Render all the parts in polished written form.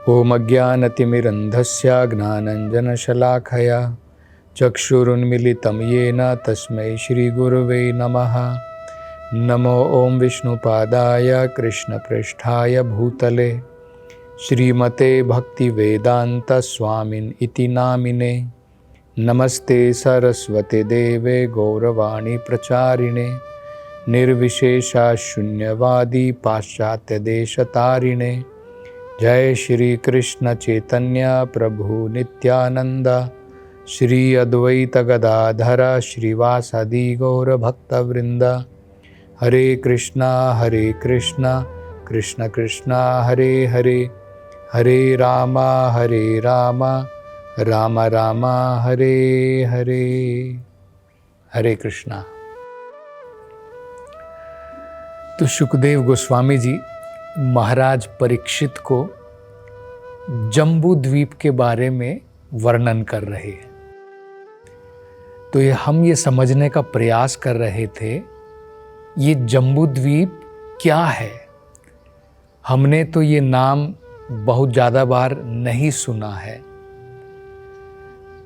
ओम अज्ञानतिमिरन्धस्य ज्ञानाञ्जनशलाकया चक्षुरुन्मीलितं येन तस्मै श्रीगुरुवे नमः। नमो ओम विष्णुपादाय कृष्णप्रेष्ठाय भूतले श्रीमते भक्तिवेदांत स्वामिन् इति नामिने। नमस्ते सरस्वते देवे गौरवाणी प्रचारिणे निर्विशेषा शून्यवादी पाश्चात्य देशतारिणे। जय श्री कृष्ण चैतन्य प्रभु नित्यानंद श्री अद्वैत गदाधर श्रीवासादि गौर भक्तवृंद। हरे कृष्णा कृष्ण कृष्णा हरे हरे, हरे राम राम राम हरे हरे। हरे कृष्णा। तो शुकदेव गोस्वामी जी महाराज परीक्षित को जम्बू द्वीप के बारे में वर्णन कर रहे हैं। तो हम ये समझने का प्रयास कर रहे थे ये जम्बू द्वीप क्या है। हमने तो ये नाम बहुत ज़्यादा बार नहीं सुना है,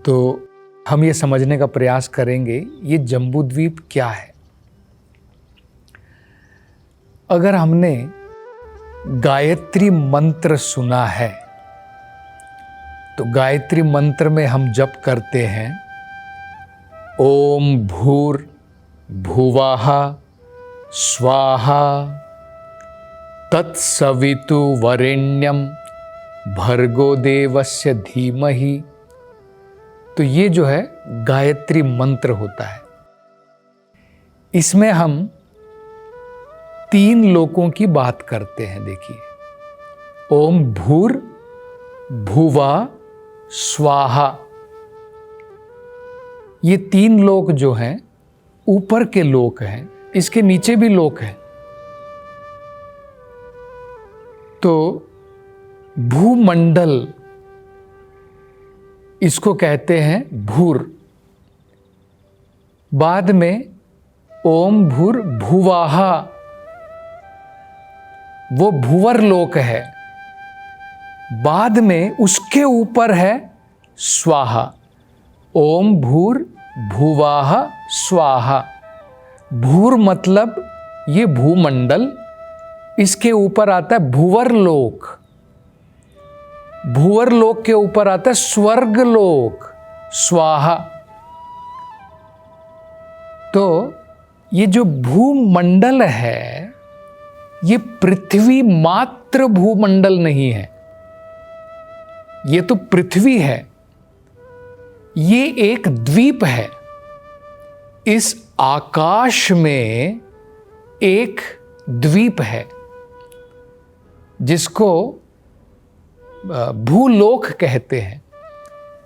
तो हम ये समझने का प्रयास करेंगे ये जम्बू द्वीप क्या है। अगर हमने गायत्री मंत्र सुना है तो गायत्री मंत्र में हम जप करते हैं ओम भूर भुवः स्वाहा तत्सवितु वरेण्यम भर्गो देवस्य धीमहि। तो ये जो है गायत्री मंत्र होता है। इसमें हम 3 लोकों की बात करते हैं। देखिए, ओम भूर भुवा स्वाहा, ये 3 लोक जो हैं ऊपर के लोक हैं, इसके नीचे भी लोक हैं। तो भूमंडल इसको कहते हैं भूर। बाद में ओम भूर भुवाहा, वो भुवर लोक है। बाद में उसके ऊपर है स्वाहा, ओम भूर भुवाह स्वाहा। भूर मतलब ये भूमंडल, इसके ऊपर आता है भुवर लोक, भुवर लोक के ऊपर आता है स्वर्ग लोक स्वाहा। तो ये जो भूमंडल है ये पृथ्वी मात्र भूमंडल नहीं है, ये तो पृथ्वी है, ये एक द्वीप है। इस आकाश में एक द्वीप है जिसको भूलोक कहते हैं,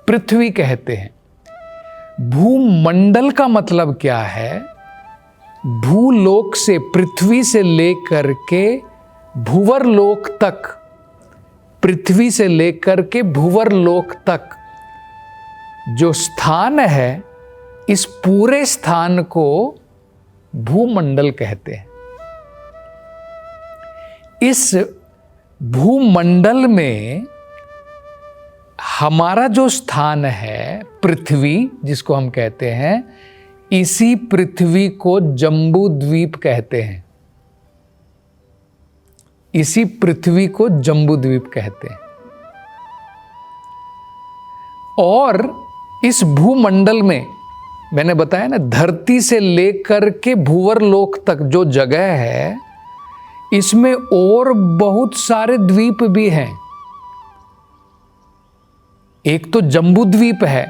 पृथ्वी कहते हैं। भूमंडल का मतलब क्या है? भूलोक से, पृथ्वी से लेकर के भुवर लोक तक, पृथ्वी से लेकर के भुवर लोक तक जो स्थान है, इस पूरे स्थान को भूमंडल कहते हैं। इस भूमंडल में हमारा जो स्थान है पृथ्वी, जिसको हम कहते हैं, इसी पृथ्वी को जम्बू द्वीप कहते हैं। इसी पृथ्वी को जम्बू द्वीप कहते हैं। और इस भूमंडल में मैंने बताया ना, धरती से लेकर के भुवर लोक तक जो जगह है, इसमें और बहुत सारे द्वीप भी हैं। एक तो जम्बू द्वीप है,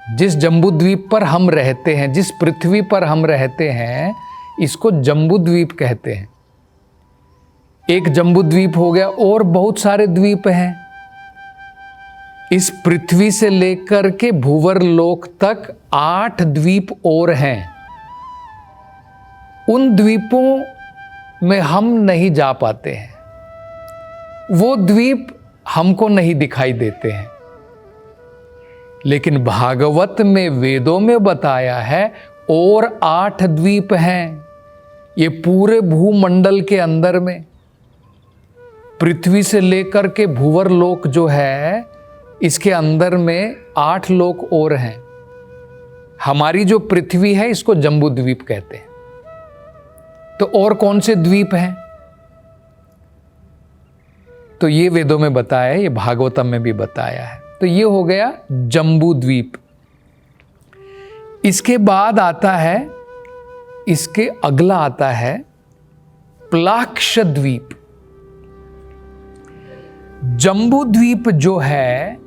जिस जम्बू द्वीप पर हम रहते हैं, जिस पृथ्वी पर हम रहते हैं, इसको जम्बू द्वीप कहते हैं। एक जम्बू द्वीप हो गया, और बहुत सारे द्वीप हैं। इस पृथ्वी से लेकर के भुवर लोक तक 8 द्वीप और हैं। उन द्वीपों में हम नहीं जा पाते हैं, वो द्वीप हमको नहीं दिखाई देते हैं। लेकिन भागवत में, वेदों में बताया है और 8 द्वीप हैं ये पूरे भूमंडल के अंदर में। पृथ्वी से लेकर के भूवर लोक जो है, इसके अंदर में 8 लोक और हैं। हमारी जो पृथ्वी है इसको जम्बू द्वीप कहते हैं। तो और कौन से द्वीप हैं? तो ये वेदों में बताया है, ये भागवतम में भी बताया है। तो ये हो गया जम्बू द्वीप। इसके बाद आता है, इसके अगला आता है प्लाक्ष द्वीप। जम्बू द्वीप जो है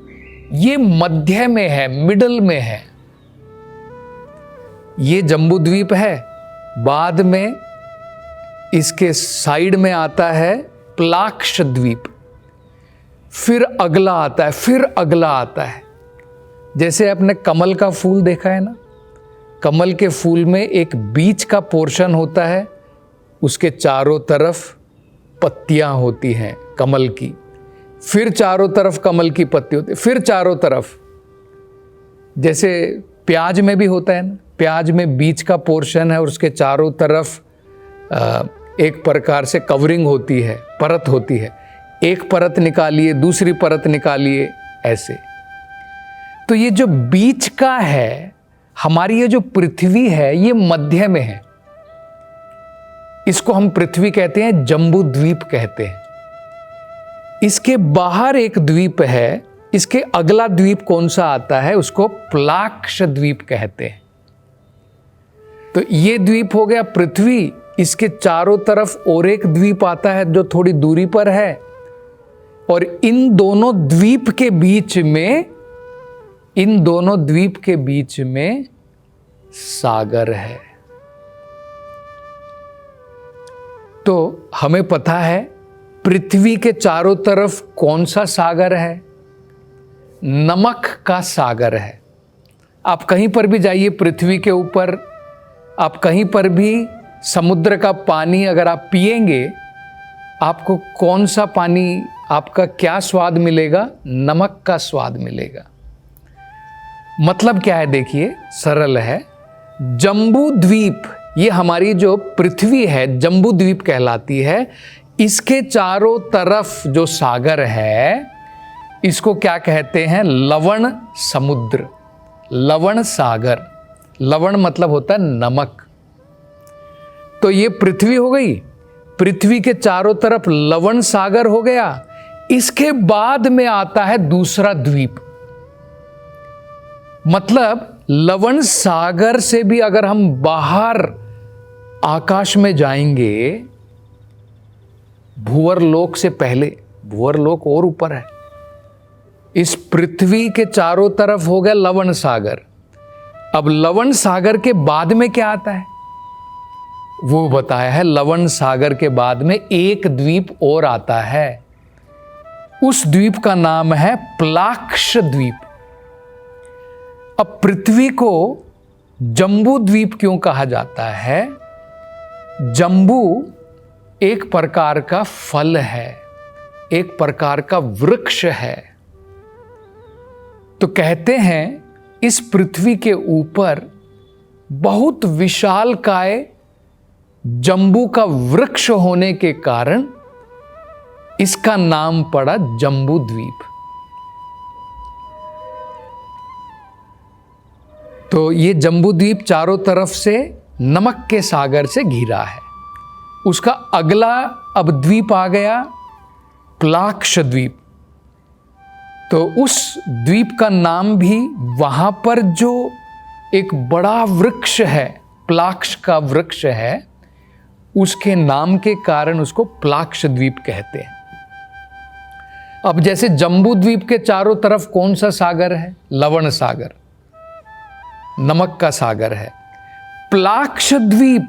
ये मध्य में है, मिडल में है। ये जम्बू द्वीप है, बाद में इसके साइड में आता है प्लाक्ष द्वीप, फिर अगला आता है, फिर अगला आता है। जैसे आपने कमल का फूल देखा है ना, कमल के फूल में एक बीच का पोर्शन होता है, उसके चारों तरफ पत्तियां होती हैं कमल की, फिर चारों तरफ कमल की पत्ती होती है, फिर चारों तरफ। जैसे प्याज में भी होता है ना, प्याज में बीच का पोर्शन है और उसके चारों तरफ एक प्रकार से कवरिंग होती है, परत होती है। एक परत निकालिए, दूसरी परत निकालिए, ऐसे। तो ये जो बीच का है, हमारी ये जो पृथ्वी है, ये मध्य में है। इसको हम पृथ्वी कहते हैं, जम्बू द्वीप कहते हैं। इसके बाहर एक द्वीप है, इसके अगला द्वीप कौन सा आता है, उसको प्लाक्ष द्वीप कहते हैं। तो ये द्वीप हो गया पृथ्वी। इसके चारों तरफ और एक द्वीप आता है जो थोड़ी दूरी पर है, और इन दोनों द्वीप के बीच में, इन दोनों द्वीप के बीच में सागर है। तो हमें पता है पृथ्वी के चारों तरफ कौन सा सागर है? नमक का सागर है। आप कहीं पर भी जाइए पृथ्वी के ऊपर, आप कहीं पर भी समुद्र का पानी अगर आप पिएंगे, आपको कौन सा पानी, आपका क्या स्वाद मिलेगा? नमक का स्वाद मिलेगा। मतलब क्या है? देखिए, सरल है। जम्बू द्वीप, ये हमारी जो पृथ्वी है जम्बू द्वीप कहलाती है। इसके चारों तरफ जो सागर है, इसको क्या कहते हैं? लवण समुद्र, लवण सागर। लवण मतलब होता है नमक। तो ये पृथ्वी हो गई, पृथ्वी के चारों तरफ लवण सागर हो गया। इसके बाद में आता है दूसरा द्वीप। मतलब लवण सागर से भी अगर हम बाहर आकाश में जाएंगे, भूवर लोक से पहले, भूवर लोक और ऊपर है, इस पृथ्वी के चारों तरफ हो गया लवण सागर। अब लवण सागर के बाद में क्या आता है वो बताया है। लवण सागर के बाद में एक द्वीप और आता है, उस द्वीप का नाम है प्लाक्ष द्वीप। अब पृथ्वी को जम्बू द्वीप क्यों कहा जाता है? जम्बू एक प्रकार का फल है, एक प्रकार का वृक्ष है। तो कहते हैं इस पृथ्वी के ऊपर बहुत विशालकाय जम्बू का वृक्ष होने के कारण इसका नाम पड़ा जम्बू द्वीप। तो ये जम्बू द्वीप चारों तरफ से नमक के सागर से घिरा है। उसका अगला अब द्वीप आ गया प्लाक्ष द्वीप। तो उस द्वीप का नाम भी, वहां पर जो एक बड़ा वृक्ष है, प्लाक्ष का वृक्ष है, उसके नाम के कारण उसको प्लाक्ष द्वीप कहते हैं। अब जैसे जम्बू द्वीप के चारों तरफ कौन सा सागर है? लवण सागर, नमक का सागर है। प्लाक्ष द्वीप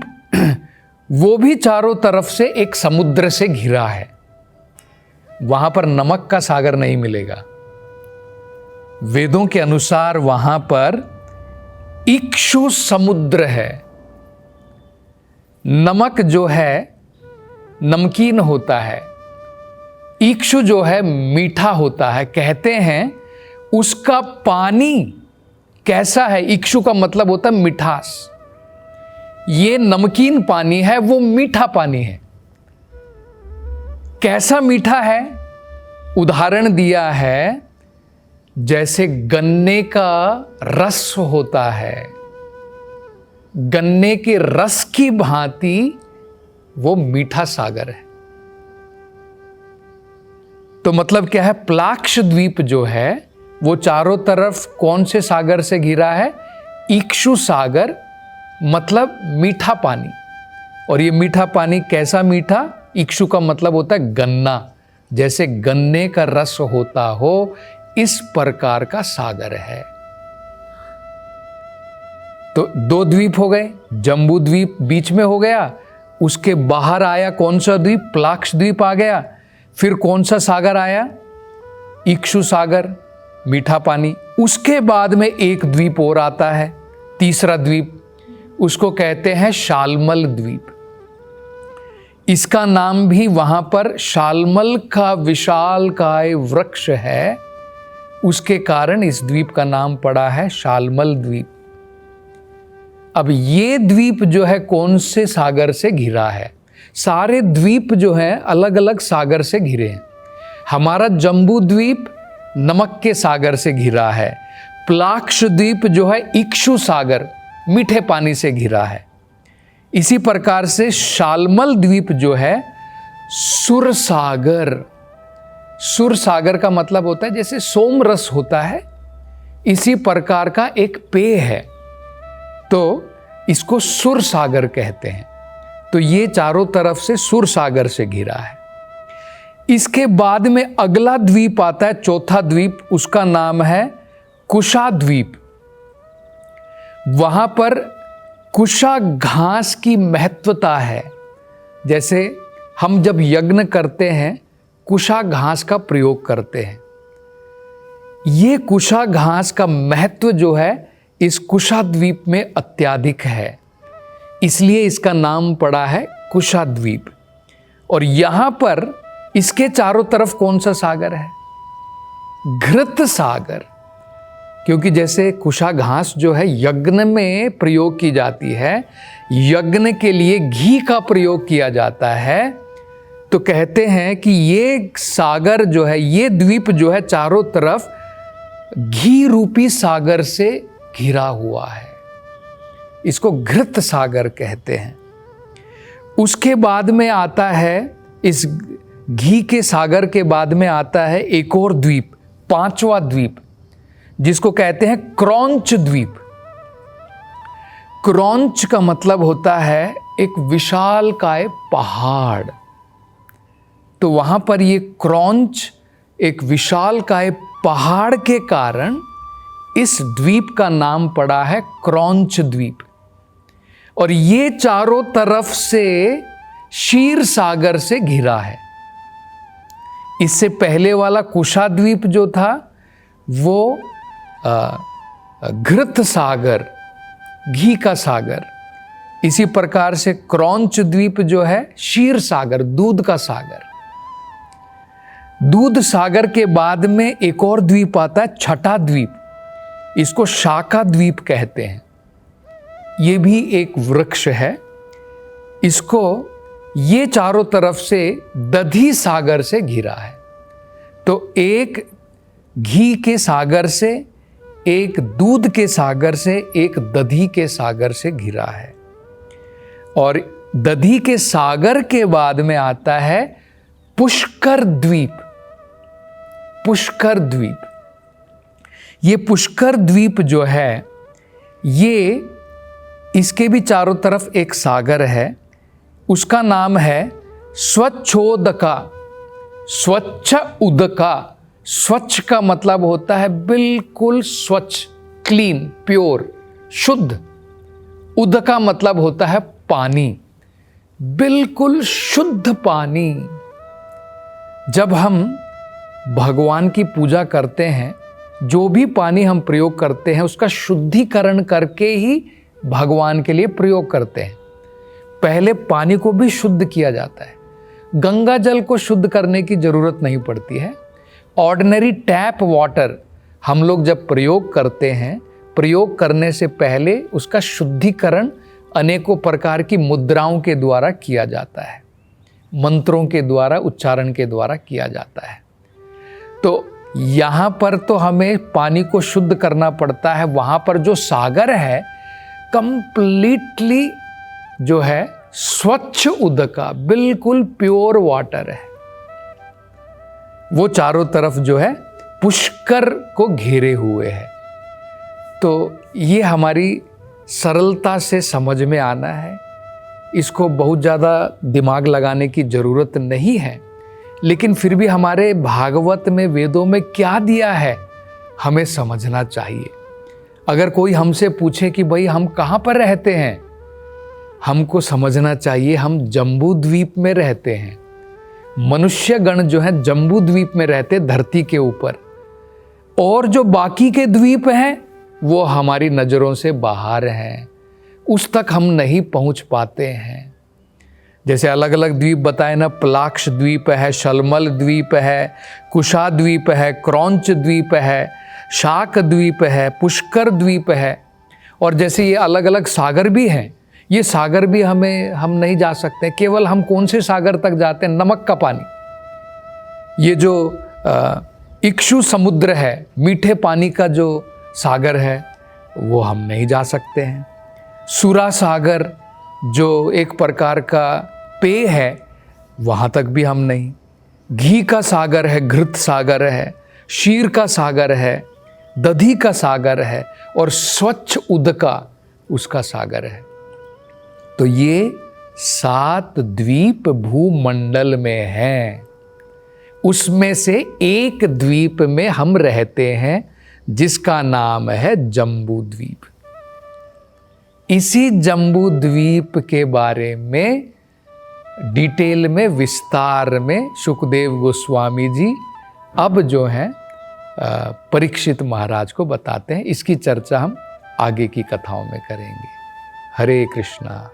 वो भी चारों तरफ से एक समुद्र से घिरा है, वहां पर नमक का सागर नहीं मिलेगा। वेदों के अनुसार वहां पर इक्षु समुद्र है। नमक जो है नमकीन होता है, इक्षु जो है मीठा होता है। कहते हैं उसका पानी कैसा है? इक्षु का मतलब होता है मिठास। ये नमकीन पानी है, वो मीठा पानी है। कैसा मीठा है? उदाहरण दिया है जैसे गन्ने का रस होता है, गन्ने के रस की भांति वो मीठा सागर है। तो मतलब क्या है? प्लाक्ष द्वीप जो है वो चारों तरफ कौन से सागर से घिरा है? इक्षु सागर, मतलब मीठा पानी। और ये मीठा पानी कैसा मीठा? इक्षु का मतलब होता है गन्ना, जैसे गन्ने का रस होता हो इस प्रकार का सागर है। तो 2 द्वीप हो गए, जम्बू द्वीप बीच में हो गया, उसके बाहर आया कौन सा द्वीप? प्लाक्ष द्वीप आ गया। फिर कौन सा सागर आया? इक्षु सागर, मीठा पानी। उसके बाद में एक द्वीप और आता है, तीसरा द्वीप, उसको कहते हैं शालमल द्वीप। इसका नाम भी वहां पर शालमल का विशालकाय वृक्ष है, उसके कारण इस द्वीप का नाम पड़ा है शालमल द्वीप। अब ये द्वीप जो है कौन से सागर से घिरा है? सारे द्वीप जो हैं अलग अलग सागर से घिरे हैं। हमारा जम्बू द्वीप नमक के सागर से घिरा है, प्लाक्ष द्वीप जो है इक्षु सागर, मीठे पानी से घिरा है। इसी प्रकार से शालमल द्वीप जो है सुर सागर, सुर सागर का मतलब होता है जैसे सोम रस होता है, इसी प्रकार का एक पेय है, तो इसको सुर सागर कहते हैं। तो ये चारों तरफ से सुर सागर से घिरा है। इसके बाद में अगला द्वीप आता है, चौथा द्वीप, उसका नाम है कुशा द्वीप। वहां पर कुशा घास की महत्वता है। जैसे हम जब यज्ञ करते हैं कुशा घास का प्रयोग करते हैं। ये कुशा घास का महत्व जो है इस कुशा द्वीप में अत्यधिक है, इसलिए इसका नाम पड़ा है कुशा द्वीप। और यहां पर इसके चारों तरफ कौन सा सागर है? घृत सागर। क्योंकि जैसे कुशा घास जो है यज्ञ में प्रयोग की जाती है, यज्ञ के लिए घी का प्रयोग किया जाता है, तो कहते हैं कि ये सागर जो है, ये द्वीप जो है चारों तरफ घी रूपी सागर से घिरा हुआ है। इसको घृत सागर कहते हैं। उसके बाद में आता है, इस घी के सागर के बाद में आता है एक और द्वीप, 5वां द्वीप, जिसको कहते हैं क्रौंच द्वीप। क्रौंच का मतलब होता है एक विशालकाय पहाड़। तो वहां पर ये क्रौंच एक विशालकाय पहाड़ के कारण इस द्वीप का नाम पड़ा है क्रौंच द्वीप। और ये चारों तरफ से क्षीर सागर से घिरा है। इससे पहले वाला कुशा द्वीप जो था वो घृत सागर, घी का सागर। इसी प्रकार से क्रौंच द्वीप जो है क्षीर सागर, दूध का सागर। दूध सागर के बाद में एक और द्वीप आता है, छठा द्वीप, इसको शाका द्वीप कहते हैं। ये भी एक वृक्ष है। इसको ये चारों तरफ से दधी सागर से घिरा है। तो एक घी के सागर से, एक दूध के सागर से, एक दधी के सागर से घिरा है। और दधी के सागर के बाद में आता है पुष्कर द्वीप। पुष्कर द्वीप, ये पुष्कर द्वीप जो है, ये इसके भी चारों तरफ एक सागर है, उसका नाम है स्वच्छोदका, स्वच्छ उदका। स्वच्छ का मतलब होता है बिल्कुल स्वच्छ, क्लीन, प्योर, शुद्ध। उदका मतलब होता है पानी, बिल्कुल शुद्ध पानी। जब हम भगवान की पूजा करते हैं, जो भी पानी हम प्रयोग करते हैं उसका शुद्धिकरण करके ही भगवान के लिए प्रयोग करते हैं। पहले पानी को भी शुद्ध किया जाता है। गंगा जल को शुद्ध करने की जरूरत नहीं पड़ती है। ऑर्डिनरी टैप वाटर हम लोग जब प्रयोग करते हैं, प्रयोग करने से पहले उसका शुद्धिकरण अनेकों प्रकार की मुद्राओं के द्वारा किया जाता है। मंत्रों के द्वारा, उच्चारण के द्वारा किया जाता है। तो यहाँ पर तो हमें पानी को शुद्ध करना पड़ता है, वहाँ पर जो सागर है कंप्लीटली जो है स्वच्छ उदका, बिल्कुल प्योर वाटर है। वो चारों तरफ जो है पुष्कर को घेरे हुए है। तो ये हमारी सरलता से समझ में आना है, इसको बहुत ज़्यादा दिमाग लगाने की ज़रूरत नहीं है, लेकिन फिर भी हमारे भागवत में, वेदों में क्या दिया है हमें समझना चाहिए। अगर कोई हमसे पूछे कि भाई हम कहाँ पर रहते हैं, हमको समझना चाहिए हम जम्बू द्वीप में रहते हैं। मनुष्य गण जो है जम्बू द्वीप में रहते, धरती के ऊपर, और जो बाकी के द्वीप हैं वो हमारी नज़रों से बाहर हैं, उस तक हम नहीं पहुंच पाते हैं। जैसे अलग अलग द्वीप बताए ना, प्लाक्ष द्वीप है, शलमल द्वीप है, कुशा द्वीप है, क्रौंच द्वीप है, शाक द्वीप है, पुष्कर द्वीप है, और जैसे ये अलग अलग सागर भी हैं, ये सागर भी हम नहीं जा सकते। केवल हम कौन से सागर तक जाते हैं? नमक का पानी। ये जो इक्षु समुद्र है, मीठे पानी का जो सागर है, वो हम नहीं जा सकते हैं। सुरा सागर जो एक प्रकार का पेय है, वहाँ तक भी हम नहीं। घी का सागर है, घृत सागर है, क्षीर का सागर है, दधी का सागर है, और स्वच्छ उदका उसका सागर है। तो ये 7 द्वीप भूमंडल में हैं। उसमें से एक द्वीप में हम रहते हैं जिसका नाम है जम्बू द्वीप। इसी जम्बू द्वीप के बारे में डिटेल में, विस्तार में सुखदेव गोस्वामी जी अब जो हैं परीक्षित महाराज को बताते हैं। इसकी चर्चा हम आगे की कथाओं में करेंगे। हरे कृष्णा।